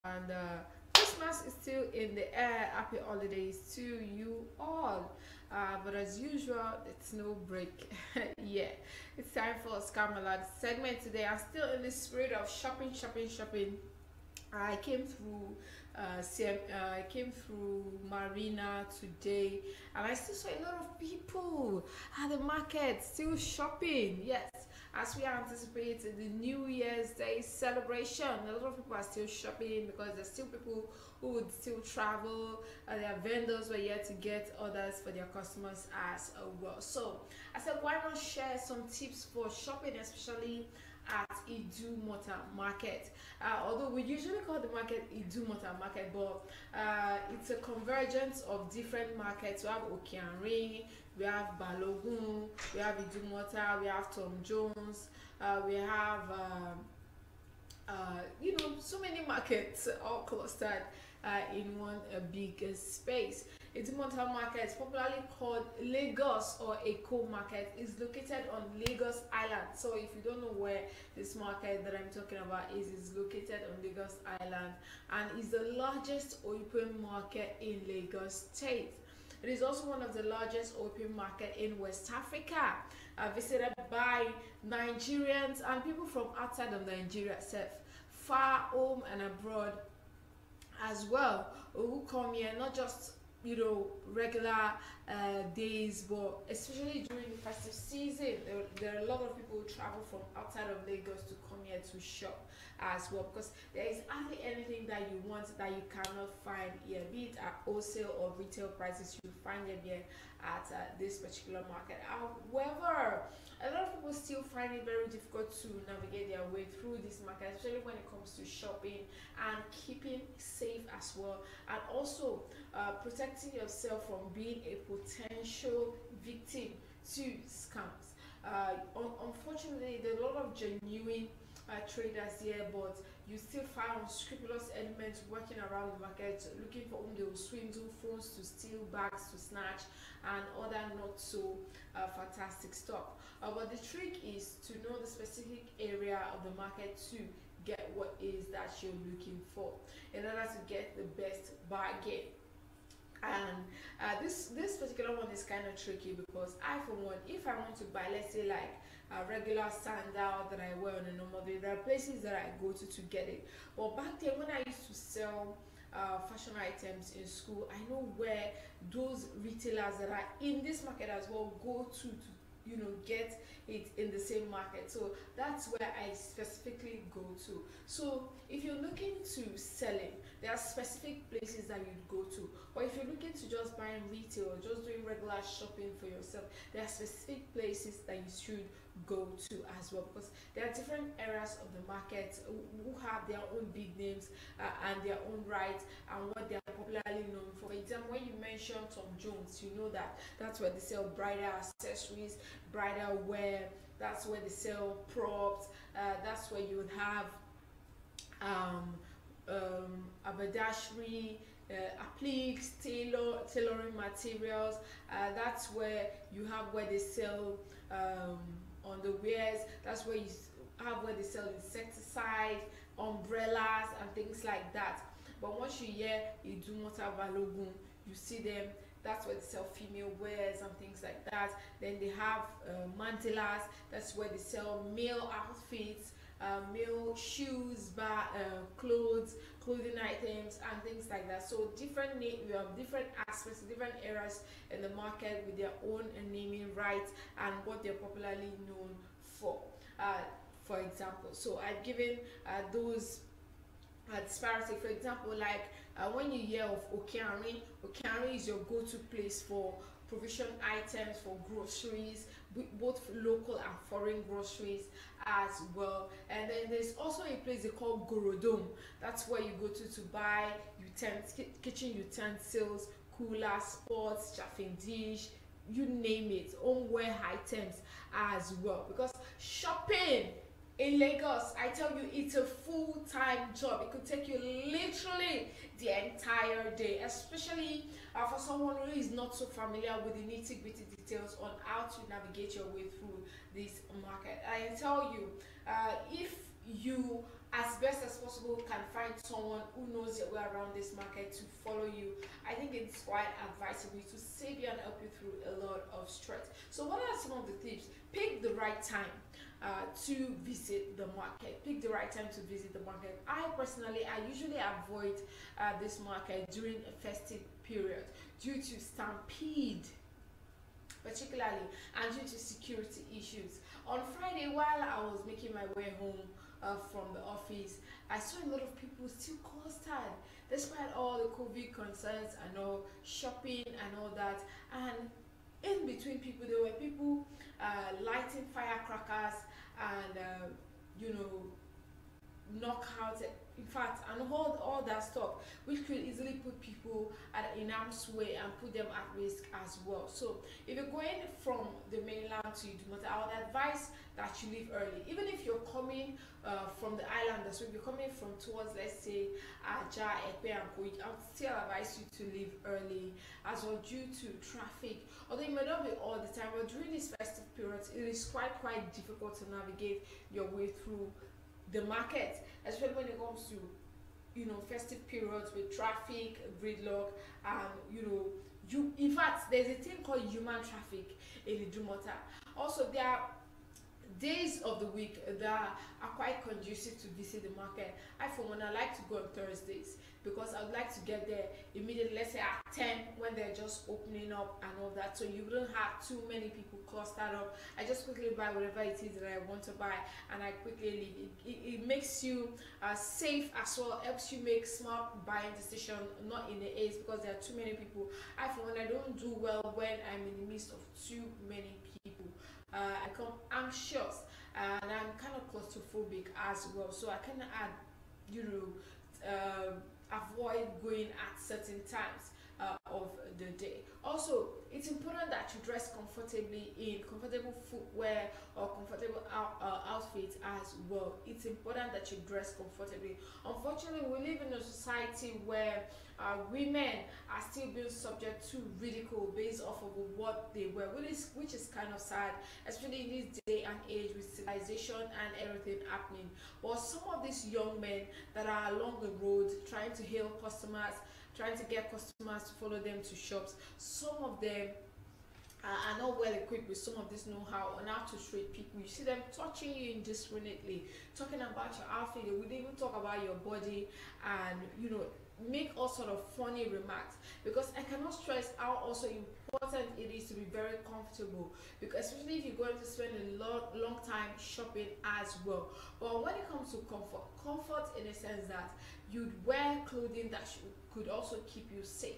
and Christmas is still in the air. Happy holidays to you all. But as usual, it's no break. Yeah, it's time for a Scammerlad segment today. I'm still in the spirit of shopping, shopping, shopping. I came through I came through Marina today, and I still saw a lot of people at the market still shopping. Yes, as we anticipate the New Year's Day celebration, a lot of people are still shopping because there's still people who would still travel. Their vendors were yet to get orders for their customers as well. So I said, why not share some tips for shopping, especially at Idumota market. Although we usually call the market Idumota market, but it's a convergence of different markets. We have Okianri, we have Balogun, we have Idumota, we have Tom Jones, we have so many markets all clustered in one big space. Idumota market, popularly called Lagos or Eco market, is located on Lagos Island. So if you don't know where this market that I'm talking about is located on Lagos Island, and is the largest open market in Lagos State. It is also one of the largest open market in West Africa, visited by Nigerians and people from outside of Nigeria itself, far home and abroad as well, who come here not just regular days, but especially during the festive season. There are a lot of people who travel from outside of Lagos to come here to shop as well, because there is hardly anything that you want that you cannot find here, be it at wholesale or retail prices. You find them here at this particular market. However, a lot of people still find it very difficult to navigate their way through this market, especially when it comes to shopping and keeping safe as well, and also protecting yourself from being a potential victim to scams. Unfortunately, there are a lot of genuine traders here, but you still find unscrupulous elements working around the market, looking for whom they will swindle, phones to steal, bags to snatch, and other not so fantastic stuff. But the trick is to know the specific area of the market to get what is that you're looking for in order to get the best bargain. And this particular one is kind of tricky, because I, for one, if I want to buy, let's say, like a regular sandal that I wear on a normal day, there are places that I go to get it. But back then, when I used to sell fashion items in school, I know where those retailers that are in this market as well go to get it in the same market. So that's where I specifically go to. So if you're looking to selling, there are specific places that you'd go to. Or if you're looking to just buying retail or just doing regular shopping for yourself, there are specific places that you should go to as well, because there are different areas of the market who have their own big names and their own rights and what they are popularly known for. For example, when you mention Tom Jones, you know that that's where they sell bridal accessories, bridal wear, that's where they sell props, that's where you would have haberdashery, appliques, tailoring materials. That's where you have where they sell underwears. That's where you have where they sell insecticide, umbrellas, and things like that. But once you hear Idumota Balogun, you see them. That's where they sell female wears and things like that. Then they have mantelas. That's where they sell male outfits, male shoes, clothing items, and things like that. So different we have different aspects, different areas in the market with their own naming rights and what they're popularly known for. For example, so I've given those disparity. For example, like when you hear of Okianri, Okianri is your go-to place for provision items, for groceries, both local and foreign groceries as well. And then there's also a place they call Gorodom. That's where you go to buy kitchen utensils, coolers, pots, chafing dish, you name it, homeware items as well. Because shopping in Lagos, I tell you, it's a full-time job. It could take you literally the entire day, especially for someone who is not so familiar with the nitty-gritty details on how to navigate your way through this market. I tell you, if you as best as possible can find someone who knows your way around this market to follow you. I think it's quite advisable to save you and help you through a lot of stress. So what are some of the tips? Pick the right time to visit the market. Pick the right time to visit the market. I usually avoid this market during a festive period due to stampede particularly, and due to security issues. On Friday, while I was making my way home from the office, I saw a lot of people still clustered despite all the COVID concerns and all shopping and all that. And in between people, there were people lighting firecrackers and you know, knockout, in fact, and all that stuff, which could easily put people in harm's way and put them at risk as well. So if you're going from the mainland to Idumota, I would advise that you leave early. Even if you're coming from the island, so if you're coming from towards, let's say, Aja, Epe, and Kogi, I would still advise you to leave early as well due to traffic. Although it may not be all the time, but during these festive periods, it is quite difficult to navigate your way through the market, especially when it comes to, you know, festive periods with traffic, gridlock, and in fact, there's a thing called human traffic in Idumota. Also, there are days of the week that are quite conducive to visit the market. For one, I like to go on Thursdays because I would like to get there immediately, let's say at 10 when they're just opening up and all that, so you wouldn't have too many people clustered up. I just quickly buy whatever it is that I want to buy and I quickly leave. It makes you safe as well, helps you make smart buying decision, not in the haste because there are too many people. For one, I don't do well when I'm in the midst of too many people. I become anxious and I'm kind of claustrophobic as well, so I can add, avoid going at certain times of the day. Also, it's important that you dress comfortably in comfortable footwear or comfortable outfits as well. It's important that you dress comfortably. Unfortunately, we live in a society where women are still being subject to ridicule based off of what they wear, which is kind of sad, especially in this day and age with civilization and everything happening. But some of these young men that are along the road trying to hail customers, trying to get customers to follow them to shops, some of them are not well equipped with some of this know-how on how to treat people. You see them touching you indiscriminately, talking about your outfit. They would even talk about your body and make all sort of funny remarks, because I cannot stress how also important it is to be very comfortable, because especially if you're going to spend a long time shopping as well. But when it comes to comfort in a sense that you'd wear clothing that could also keep you safe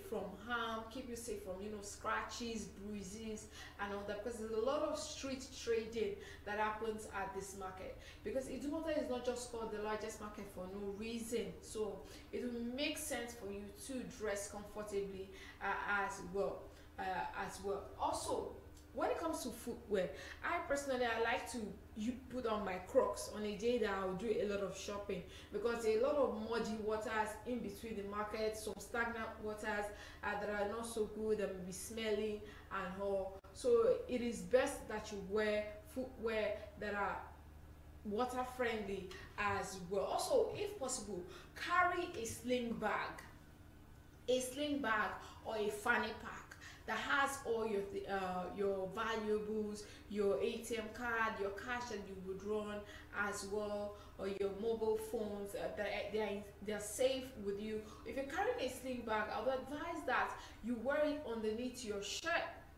from harm, keep you safe from scratches, bruises and all that, because there's a lot of street trading that happens at this market, because Idumota is not just called the largest market for no reason. So it will make sense for you to dress comfortably as well. Also, when it comes to footwear, I like to put on my Crocs on a day that I'll do a lot of shopping, because there are a lot of muddy waters in between the market, some stagnant waters that are not so good, that may be smelly and all. So it is best that you wear footwear that are water friendly as well. Also, if possible, carry a sling bag or a fanny pack that has all your valuables, your ATM card, your cash that you would run as well, or your mobile phones, they're safe with you. If you're carrying a sling bag, I would advise that you wear it underneath your shirt.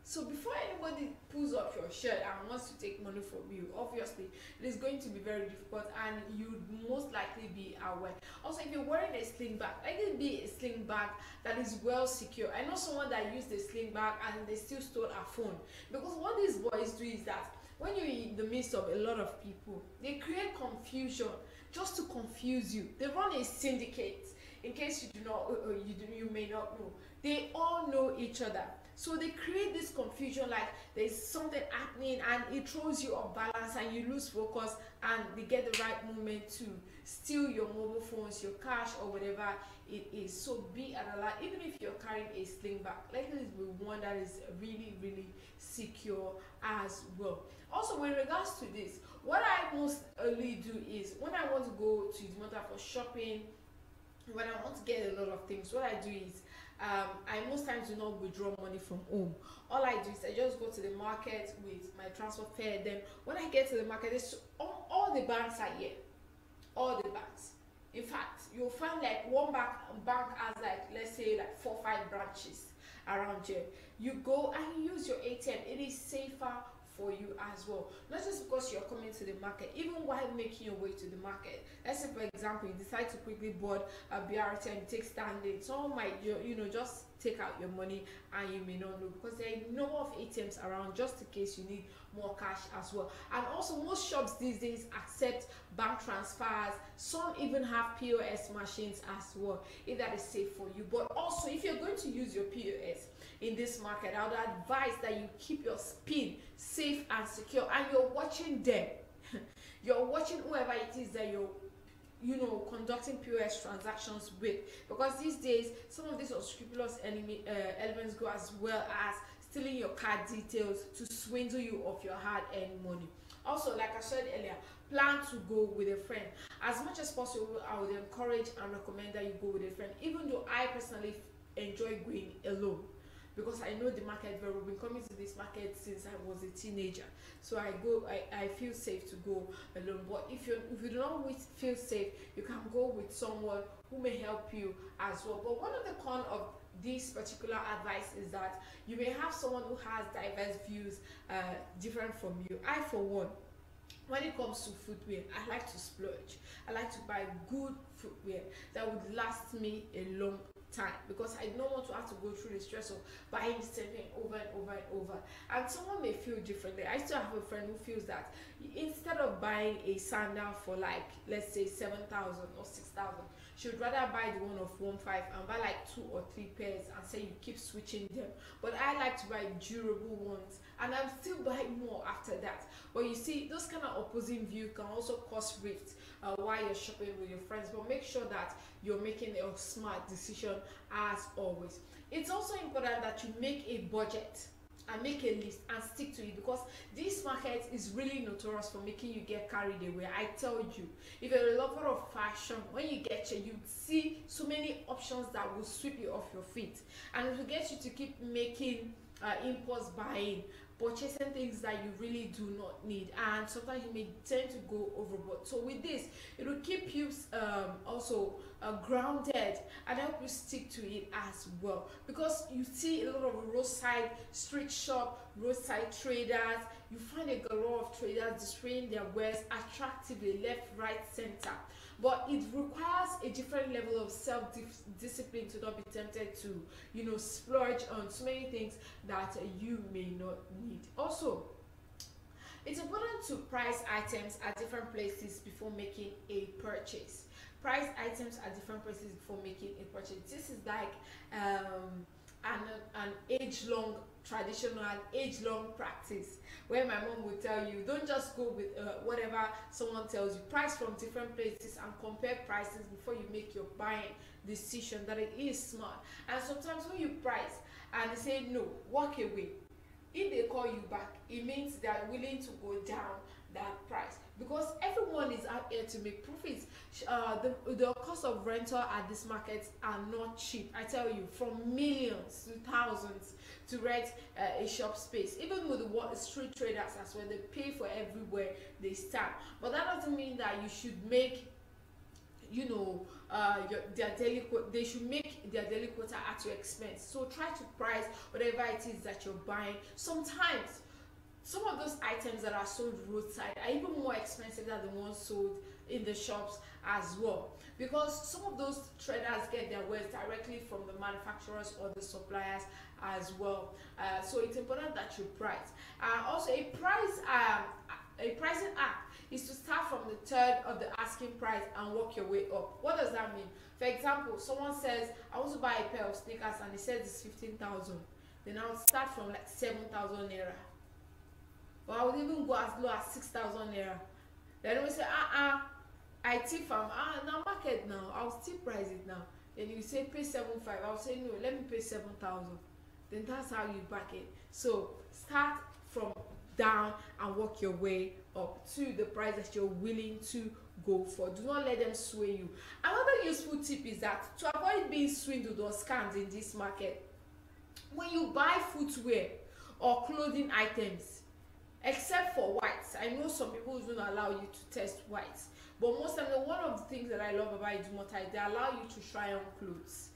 So before anybody pulls up your shirt and wants to take money from you, obviously it is going to be very difficult and you'd most likely be aware. Also, if you're wearing a sling bag, let it be a sling bag that is well secure. I know someone that used a sling bag and they still stole a phone, because what these boys do is that when you're in the midst of a lot of people, they create confusion just to confuse you. They run a syndicate. In case you may not know, they all know each other. So they create this confusion, like there's something happening, and it throws you off balance and you lose focus, and they get the right moment to steal your mobile phones, your cash, or whatever it is. So be at alert. Even if you're carrying a sling bag, let it be one that is really, really secure as well. Also, with regards to this, what I mostly do is when I want to go to Idumota for shopping, when I want to get a lot of things, what I do is I most times do not withdraw money from home. All I do is I just go to the market with my transfer fare. Then when I get to the market, all the banks are here. All the banks. In fact, you'll find like one bank has like, let's say like 4 or 5 branches around here. You go and you use your ATM. It is safer for you as well, not just because you're coming to the market, even while making your way to the market. Let's say for example you decide to quickly board a BRT and you take standing, someone might just take out your money and you may not know, because there are a number of ATMs around just in case you need more cash as well. And also most shops these days accept bank transfers, some even have POS machines as well, if that is safe for you. But also if you're going to use your POS in this market, I would advise that you keep your PIN safe and secure, and you're watching them. You're watching whoever it is that you're conducting POS transactions with, because these days some of these unscrupulous elements go as well as stealing your card details to swindle you of your hard-earned money. Also, like I said earlier, plan to go with a friend. As much as possible, I would encourage and recommend that you go with a friend, even though I personally enjoy going alone, because I know the market very well. I've been coming to this market since I was a teenager, so I feel safe to go alone. But if you do not feel safe, you can go with someone who may help you as well. But one of the cons of this particular advice is that you may have someone who has diverse views, different from you. I, for one, when it comes to footwear, I like to splurge. I like to buy good footwear that would last me a long time, because I don't want to have to go through the stress of buying the same thing over and over and over. And someone may feel differently. I still have a friend who feels that instead of buying a sandal for like, let's say 7,000 or 6,000, she would rather buy the one of 1.5 and buy like 2 or 3 pairs and say you keep switching them. But I like to buy durable ones, and I'm still buying more after that. But you see, those kind of opposing view can also cause rifts while you're shopping with your friends. But make sure that you're making a smart decision as always. It's also important that you make a budget and make a list and stick to it, because this market is really notorious for making you get carried away. I tell you, if you're a lover of fashion, when you get here, you see so many options that will sweep you off your feet, and it will get you to keep making impulse buying, purchasing things that you really do not need, and sometimes you may tend to go overboard. So with this, it will keep you also grounded and help you stick to it as well, because you see a lot of roadside street shop, roadside traders. You find a galore of traders displaying their wares attractively left, right, center. But it requires a different level of self-discipline to not be tempted to, splurge on so many things that you may not need. Also, it's important to price items at different places before making a purchase. Price items at different places before making a purchase. This is like an age-long traditional age-long practice, where my mom would tell you, don't just go with whatever someone tells you. Price from different places and compare prices before you make your buying decision. That it is smart. And sometimes when you price and they say no, walk away, if they call you back, it means they are willing to go down that price, because everyone is out here to make profits. The cost of rental at this market are not cheap. I tell you, from millions to thousands to rent a shop space. Even with the street traders as well, they pay for everywhere they stand. But that doesn't mean that you should make they should make their daily quota at your expense. So try to price whatever it is that you're buying. Sometimes some of those items that are sold roadside are even more expensive than the ones sold in the shops as well, because some of those traders get their wares directly from the manufacturers or the suppliers as well. So it's important that you price. Also, a pricing app is to start from the third of the asking price and work your way up. What does that mean? For example, someone says, I want to buy a pair of sneakers, and he says it's 15,000. then I would start from like 7,000 naira, or I would even go as low as 6,000 naira. Then we say, I tip from now market now, I'll still price it now. Then you say pay 7,500, I'll say no, let me pay 7,000. Then that's how you back it. So start from down and work your way up to the price that you're willing to go for. Do not let them sway you. Another useful tip is that to avoid being swindled or scammed in this market, when you buy footwear or clothing items, except for whites, I know some people don't allow you to test whites, but most of the one of the things that I love about Idumota is they allow you to try on clothes,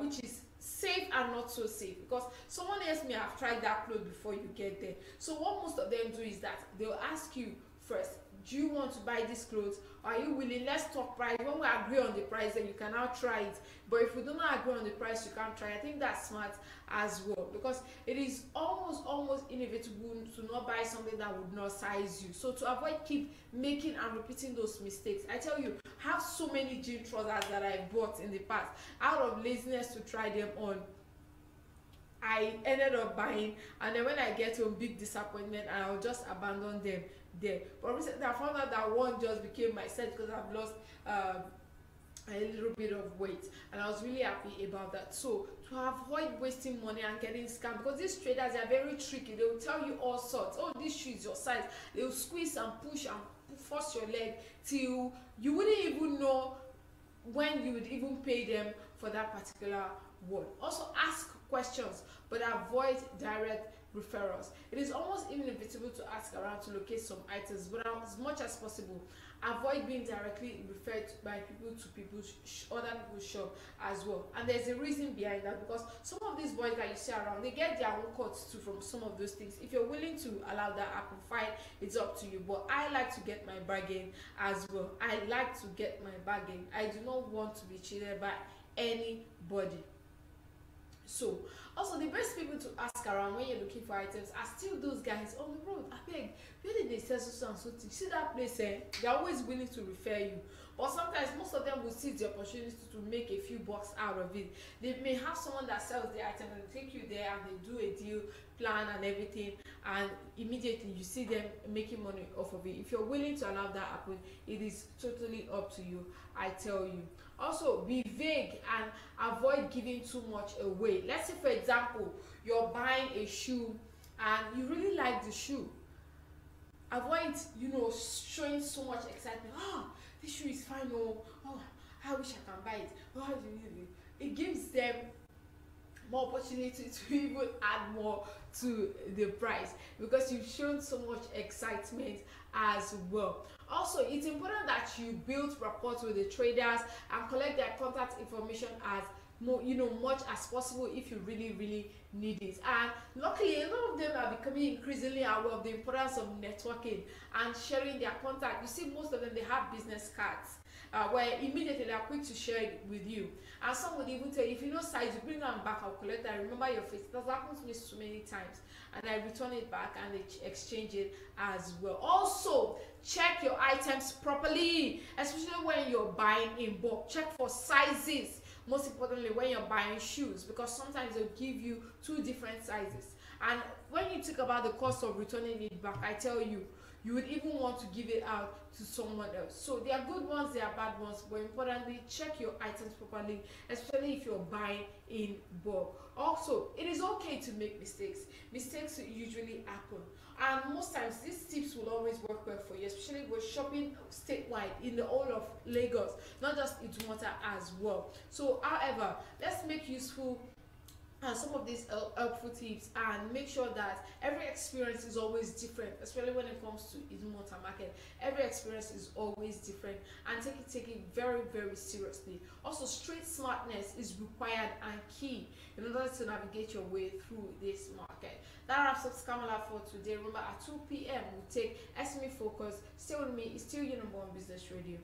which is safe and not so safe, because someone else may have tried that clothes before you get there. So what most of them do is that they'll ask you first, do you want to buy this clothes? Are you willing? Let's talk price. When we agree on the price, then you can now try it. But if we do not agree on the price, you can't try. I think that's smart as well, because it is almost inevitable to not buy something that would not size you. So to avoid keep making and repeating those mistakes, I tell you, have so many jean trousers that I bought in the past out of laziness to try them on. I ended up buying, and then when I get home, big disappointment, and I'll just abandon them there. But recently I found out that one just became my set because I've lost a little bit of weight, and I was really happy about that. So to avoid wasting money and getting scammed, because these traders are very tricky, they will tell you all sorts. Oh, this shoe is your size. They will squeeze and push and force your leg till you wouldn't even know when you would even pay them for that particular one. Also ask questions, but avoid direct referrals. It is almost inevitable to ask around to locate some items, but as much as possible, avoid being directly referred by people to other people's shop as well. And there's a reason behind that, because some of these boys that you see around, they get their own cuts too from some of those things. If you're willing to allow that happen, fine, it's up to you. But I like to get my bargain as well. I like to get my bargain. I do not want to be cheated by anybody. So also the best people to ask around when you're looking for items are still those guys on the road. I beg, where did they sell so and so thing? See that place, they're always willing to refer you. But sometimes most of them will seize the opportunity to make a few bucks out of it. They may have someone that sells the item and they take you there and they do a deal plan and everything, and immediately you see them making money off of it. If you're willing to allow that happen, it is totally up to you, I tell you. Also be vague and avoid giving too much away. Let's say for example you're buying a shoe and you really like the shoe. Avoid showing so much excitement. This shoe is fine. Oh, I wish I can buy it. It gives them more opportunity to even add more to the price, because you've shown so much excitement as well. Also, it's important that you build rapport with the traders and collect their contact information as much as possible if you really need it. And luckily, a lot of them are becoming increasingly aware of the importance of networking and sharing their contact. You see, most of them, they have business cards where immediately they are quick to share it with you. And some would even tell you, if you know size, you bring them back, I'll collect. I remember your face. That's happened to me so many times, and I return it back and they exchange it as well. Also, check your items properly, especially when you're buying in bulk. Check for sizes. Most importantly, when you're buying shoes, because sometimes they'll give you two different sizes, and when you think about the cost of returning it back, I tell you, you would even want to give it out to someone else. So there are good ones, there are bad ones, but importantly, check your items properly, especially if you're buying in bulk. Also, it is okay to make mistakes. Mistakes usually happen, and most times these tips will always work well for you, especially if we're shopping statewide in the whole of Lagos, not just Idumota as well. So however, let's make useful some of these helpful tips and make sure that every experience is always different, especially when it comes to Idumota market. Every experience is always different, and take it very seriously. Also, street smartness is required and key in order to navigate your way through this market. That wraps up Skamala for today. Remember, at 2 p.m. we'll take SME Focus. Stay with me. It's still your number one business radio.